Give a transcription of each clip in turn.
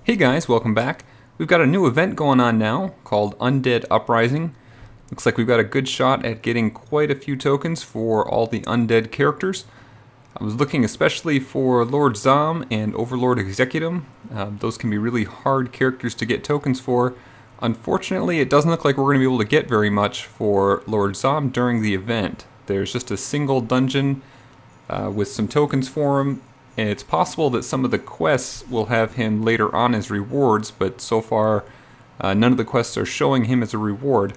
Hey guys, welcome back. We've got a new event going on now called Undead Uprising. Looks like we've got a good shot at getting quite a few tokens for all the undead characters. I was looking especially for Lord Zom and Overlord Executum. Those can be really hard characters to get tokens for. Unfortunately, it doesn't look like we're going to be able to get very much for Lord Zom during the event. There's just a single dungeon with some tokens for him. And it's possible that some of the quests will have him later on as rewards, but so far none of the quests are showing him as a reward.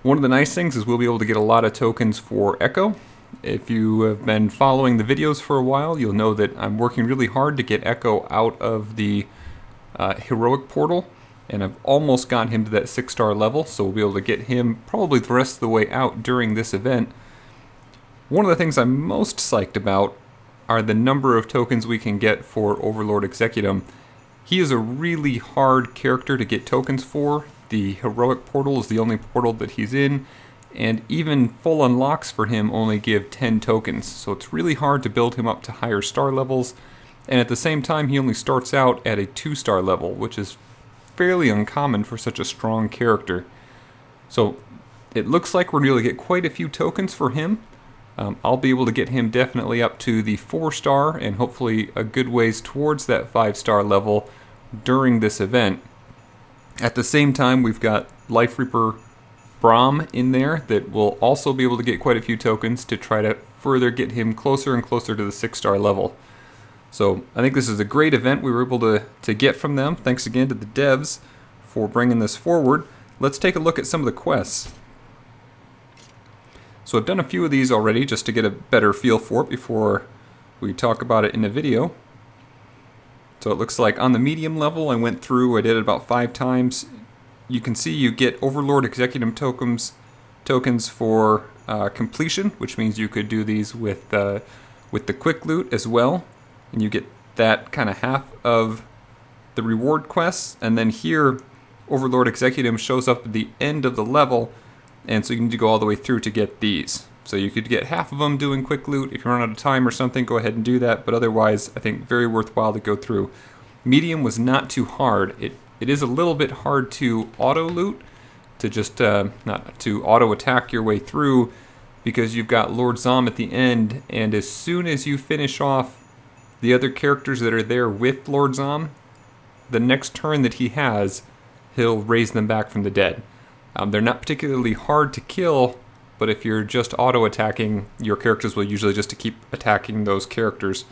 One of the nice things is we'll be able to get a lot of tokens for Echo. If you have been following the videos for a while, you'll know that I'm working really hard to get Echo out of the heroic portal, and I've almost got him to that 6-star level, so we'll be able to get him probably the rest of the way out during this event. One of the things I'm most psyched about are the number of tokens we can get for Overlord Executum. He is a really hard character to get tokens for. The heroic portal is the only portal that he's in, and even full unlocks for him only give 10 tokens, so it's really hard to build him up to higher star levels, and at the same time he only starts out at a 2-star level, which is fairly uncommon for such a strong character. So it looks like we're going to get quite a few tokens for him. I'll be able to get him definitely up to the 4-star and hopefully a good ways towards that 5-star level during this event. At the same time, we've got Life Reaper Brahm in there that will also be able to get quite a few tokens to try to further get him closer and closer to the 6-star level. So I think this is a great event we were able to get from them. Thanks again to the devs for bringing this forward. Let's take a look at some of the quests. So I've done a few of these already just to get a better feel for it before we talk about it in a video. So it looks like on the medium level I went through, I did it about 5 times. You can see you get Overlord Executum tokens for completion, which means you could do these with the quick loot as well. And you get that kind of half of the reward quests. And then here Overlord Executum shows up at the end of the level, and so you need to go all the way through to get these. So you could get half of them doing quick loot. If you run out of time or something, go ahead and do that. But otherwise, I think very worthwhile to go through. Medium was not too hard. It is a little bit hard to auto loot, to just not to auto attack your way through, because you've got Lord Zom at the end, and as soon as you finish off the other characters that are there with Lord Zom, the next turn that he has, he'll raise them back from the dead. They're not particularly hard to kill, but if you're just auto-attacking, your characters will usually just keep attacking those characters.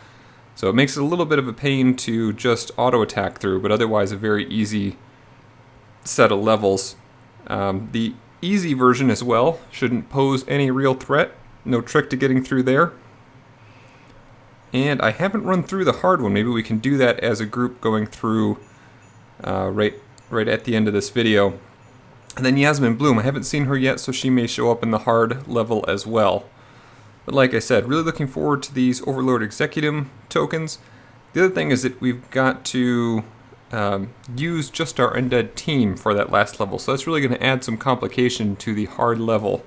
So it makes it a little bit of a pain to just auto-attack through, but otherwise a very easy set of levels. The easy version as well shouldn't pose any real threat. No trick to getting through there. And I haven't run through the hard one. Maybe we can do that as a group going through right at the end of this video. And then Yasmin Bloom, I haven't seen her yet, so she may show up in the hard level as well. But like I said, really looking forward to these Overlord Executum tokens. The other thing is that we've got to use just our undead team for that last level, so that's really going to add some complication to the hard level.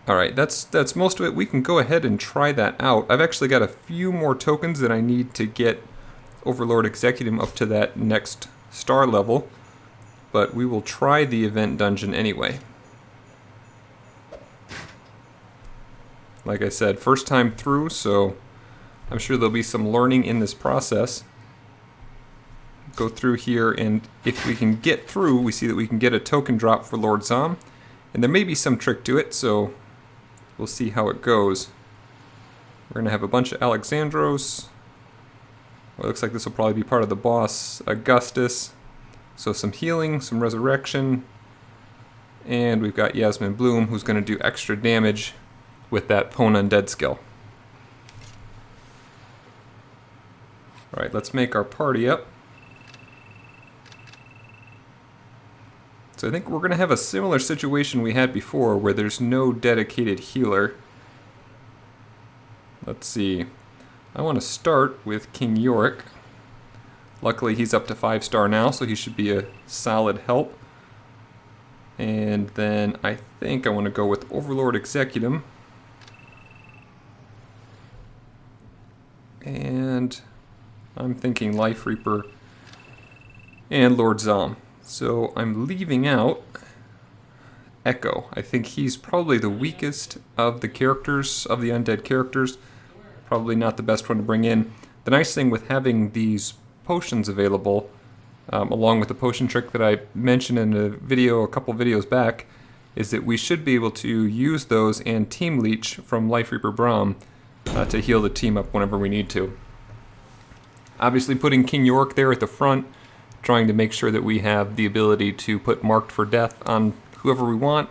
Alright, that's most of it. We can go ahead and try that out. I've actually got a few more tokens that I need to get Overlord Executum up to that next star level, but we will try the event dungeon anyway. Like I said, first time through, so I'm sure there'll be some learning in this process. Go through here, and if we can get through, we see that we can get a token drop for Lord Zom, and there may be some trick to it, so we'll see how it goes. We're going to have a bunch of Alexandros. Well, it looks like this will probably be part of the boss, Augustus. So some healing, some resurrection, and we've got Yasmin Bloom, who's going to do extra damage with that Pwn Undead skill. Alright, let's make our party up. So I think we're going to have a similar situation we had before, where there's no dedicated healer. Let's see. I want to start with King Yorick. Luckily he's up to 5-star now, so he should be a solid help. And then I think I want to go with Overlord Executum. And I'm thinking Life Reaper and Lord Zom. So I'm leaving out Echo. I think he's probably the weakest of the characters, of the undead characters. Probably not the best one to bring in. The nice thing with having these potions available, along with the potion trick that I mentioned in a video a couple videos back, is that we should be able to use those and Team Leech from Life Reaper Braum to heal the team up whenever we need to. Obviously putting King York there at the front, trying to make sure that we have the ability to put Marked for Death on whoever we want,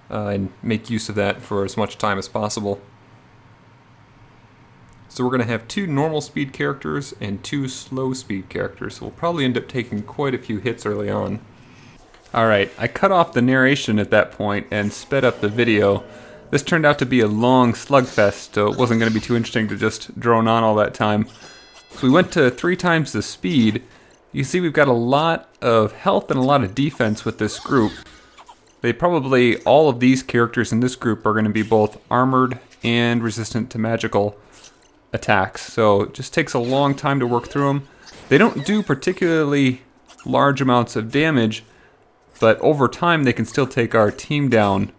and make use of that for as much time as possible. So we're going to have 2 normal speed characters and 2 slow speed characters, so we'll probably end up taking quite a few hits early on. Alright, I cut off the narration at that point and sped up the video. This turned out to be a long slugfest, so it wasn't going to be too interesting to just drone on all that time. So we went to 3 times the speed. You see we've got a lot of health and a lot of defense with this group. All of these characters in this group are going to be both armored and resistant to magical attacks. So it just takes a long time to work through them. They don't do particularly large amounts of damage, but over time they can still take our team down.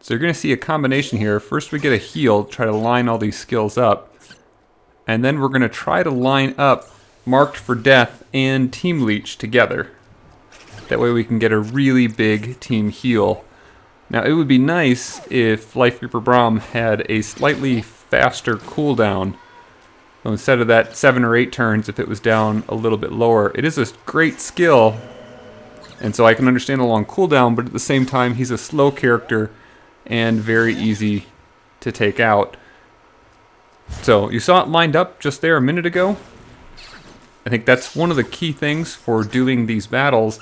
So you're going to see a combination here. First we get a heal, try to line all these skills up. And then we're going to try to line up Marked for Death and Team Leech together. That way we can get a really big team heal. Now it would be nice if Life Reaper Braum had a slightly faster cooldown. So instead of that 7 or 8 turns, if it was down a little bit lower. It is a great skill, and so I can understand a long cooldown, but at the same time he's a slow character and very easy to take out. So you saw it lined up just there a minute ago. I think that's one of the key things for doing these battles.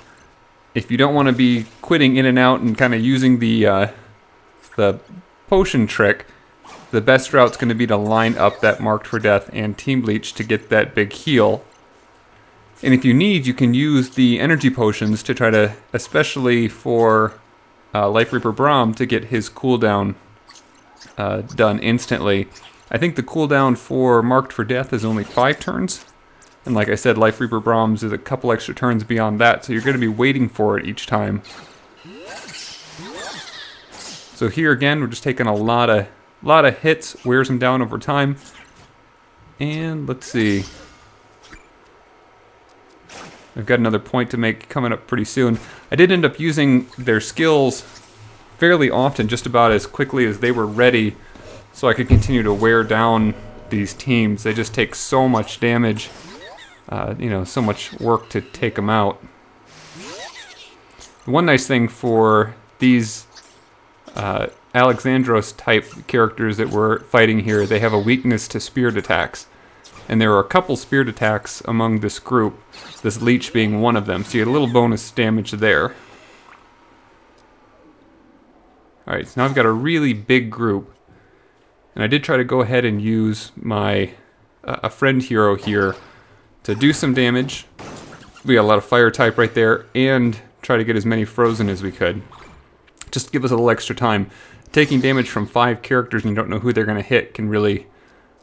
If you don't want to be quitting in and out and kind of using the potion trick, the best route's going to be to line up that Marked for Death and Team Leech to get that big heal. And if you need, you can use the energy potions to try to, especially for Life Reaper Braum, to get his cooldown done instantly. I think the cooldown for Marked for Death is only 5 turns. And like I said, Life Reaper Braum's is a couple extra turns beyond that, so you're going to be waiting for it each time. So here again, we're just taking a lot of hits, wears them down over time. And let's see. I've got another point to make coming up pretty soon. I did end up using their skills fairly often, just about as quickly as they were ready, so I could continue to wear down these teams. They just take so much damage. So much work to take them out. One nice thing for these Alexandros type characters that we're fighting here, they have a weakness to spirit attacks. And there are a couple spirit attacks among this group, this Leech being one of them, so you get a little bonus damage there. Alright, so now I've got a really big group. And I did try to go ahead and use my a friend hero here to do some damage. We got a lot of fire type right there, and try to get as many frozen as we could. Just to give us a little extra time. Taking damage from 5 characters and you don't know who they're going to hit can really,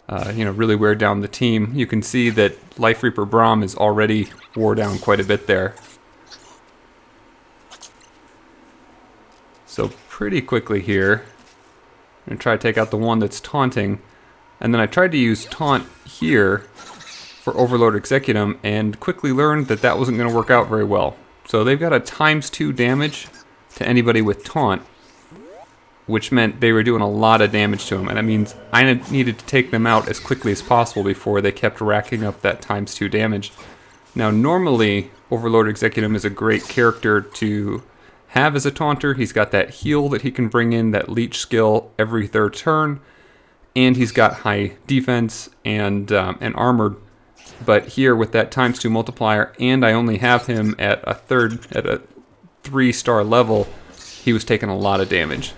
really wear down the team. You can see that Life Reaper Braum is already wore down quite a bit there. So pretty quickly here, I'm going to try to take out the one that's taunting. And then I tried to use taunt here for Overlord Executum and quickly learned that that wasn't going to work out very well. So they've got a ×2 damage to anybody with taunt, which meant they were doing a lot of damage to him, and that means I needed to take them out as quickly as possible before they kept racking up that ×2 damage. Now normally Overlord Executum is a great character to have as a taunter. He's got that heal that he can bring in, that leech skill every 3rd turn, and he's got high defense and armored. But here with that ×2 multiplier, and I only have him at a 3-star level, he was taking a lot of damage.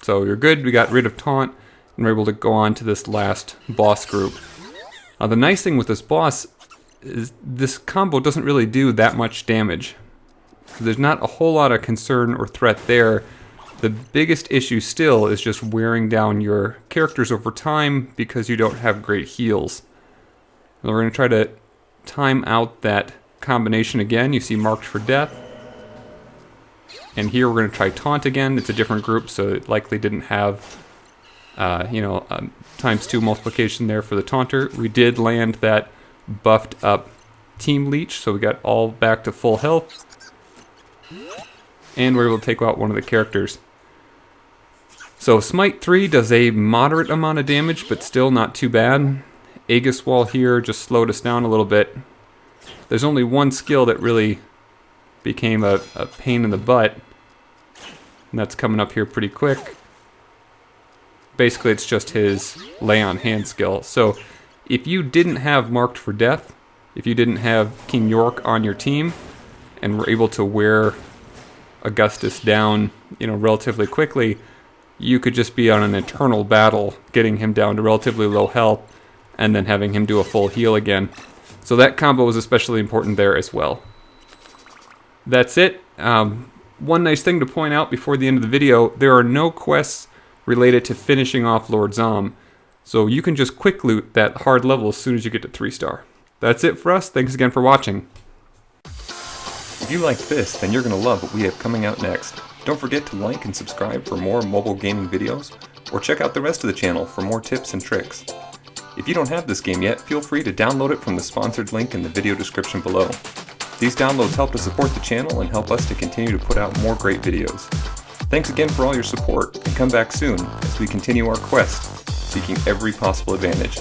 So you're good, we got rid of taunt, and we're able to go on to this last boss group. The nice thing with this boss is this combo doesn't really do that much damage. So there's not a whole lot of concern or threat there. The biggest issue still is just wearing down your characters over time because you don't have great heals. And we're going to try to time out that combination again. You see marked for death. And here we're going to try taunt again. It's a different group, so it likely didn't have, ×2 multiplication there for the taunter. We did land that buffed up team leech, so we got all back to full health. And we're able to take out one of the characters. So Smite 3 does a moderate amount of damage, but still not too bad. Aegis Wall here just slowed us down a little bit. There's only one skill that really became a pain in the butt, and that's coming up here pretty quick. Basically, it's just his lay on hand skill. So if you didn't have marked for death, if you didn't have King York on your team, and were able to wear Augustus down, relatively quickly, you could just be on an eternal battle, getting him down to relatively low health, and then having him do a full heal again. So that combo was especially important there as well. That's it. One nice thing to point out before the end of the video, there are no quests related to finishing off Lord Zom. So you can just quick loot that hard level as soon as you get to 3-star. That's it for us. Thanks again for watching. If you like this, then you're going to love what we have coming out next. Don't forget to like and subscribe for more mobile gaming videos, or check out the rest of the channel for more tips and tricks. If you don't have this game yet, feel free to download it from the sponsored link in the video description below. These downloads help to support the channel and help us to continue to put out more great videos. Thanks again for all your support, and come back soon as we continue our quest, seeking every possible advantage.